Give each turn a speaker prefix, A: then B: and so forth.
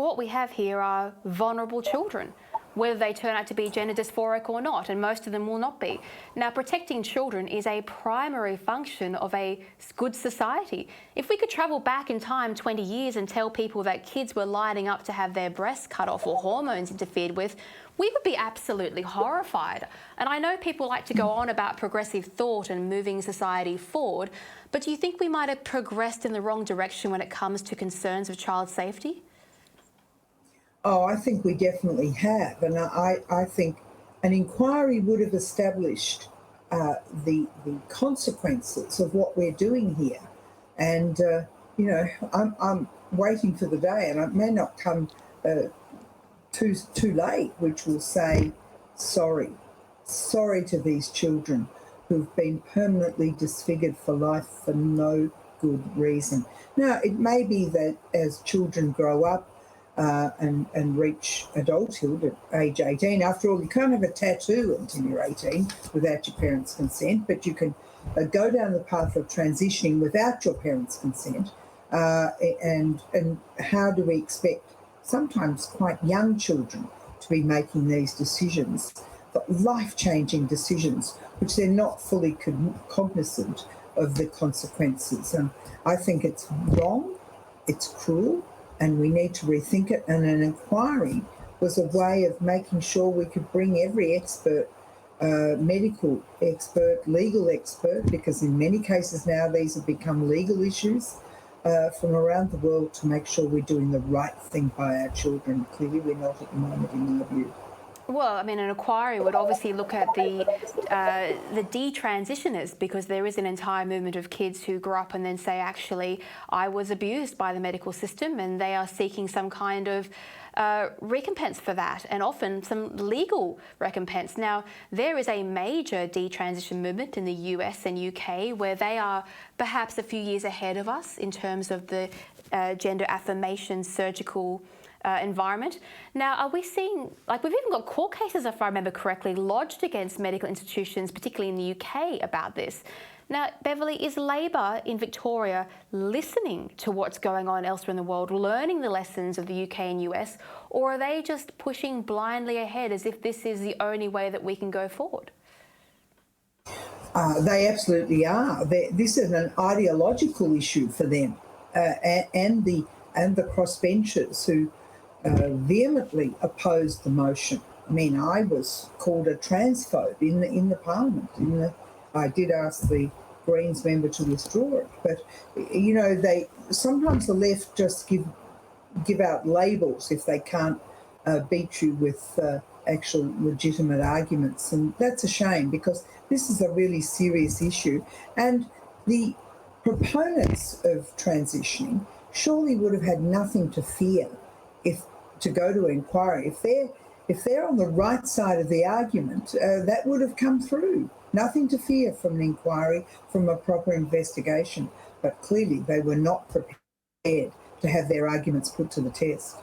A: what we have here are vulnerable children, whether they turn out to be gender dysphoric or not, and most of them will not be. Now, protecting children is a primary function of a good society. If we could travel back in time 20 years and tell people that kids were lining up to have their breasts cut off or hormones interfered with, we would be absolutely horrified. And I know people like to go on about progressive thought and moving society forward, but do you think we might have progressed in the wrong direction when it comes to concerns of child safety?
B: Oh, I think we definitely have. And I think an inquiry would have established the consequences of what we're doing here. And, I'm waiting for the day, and it may not come too late, which will say, sorry to these children who've been permanently disfigured for life for no good reason. Now, it may be that as children grow up, and reach adulthood at age 18. After all, you can't have a tattoo until you're 18 without your parents' consent, but you can go down the path of transitioning without your parents' consent. And how do we expect sometimes quite young children to be making these decisions, life-changing decisions, which they're not fully cognizant of the consequences? And I think it's wrong, it's cruel, and we need to rethink it. And an inquiry was a way of making sure we could bring every expert, medical expert, legal expert, because in many cases now these have become legal issues, from around the world, to make sure we're doing the right thing by our children. Clearly we're not at the moment, in my view.
A: Well, I mean, an inquiry would obviously look at the detransitioners, because there is an entire movement of kids who grow up and then say, actually, I was abused by the medical system, and they are seeking some kind of recompense for that, and often some legal recompense. Now, there is a major detransition movement in the US and UK where they are perhaps a few years ahead of us in terms of the gender affirmation surgical environment. Now, are we seeing, like, we've even got court cases, if I remember correctly, lodged against medical institutions, particularly in the UK, about this. Now, Beverly, is Labor in Victoria listening to what's going on elsewhere in the world, learning the lessons of the UK and US, or are they just pushing blindly ahead as if this is the only way that we can go forward?
B: They absolutely are. This is an ideological issue for them, and the crossbenchers who vehemently opposed the motion. I mean, I was called a transphobe in the Parliament. I did ask the Greens member to withdraw it, but they sometimes, the left just give out labels if they can't beat you with actual legitimate arguments, and that's a shame, because this is a really serious issue. And the proponents of transitioning surely would have had nothing to fear to go to inquiry. If they're on the right side of the argument, that would have come through. Nothing to fear from an inquiry, from a proper investigation. But clearly they were not prepared to have their arguments put to the test.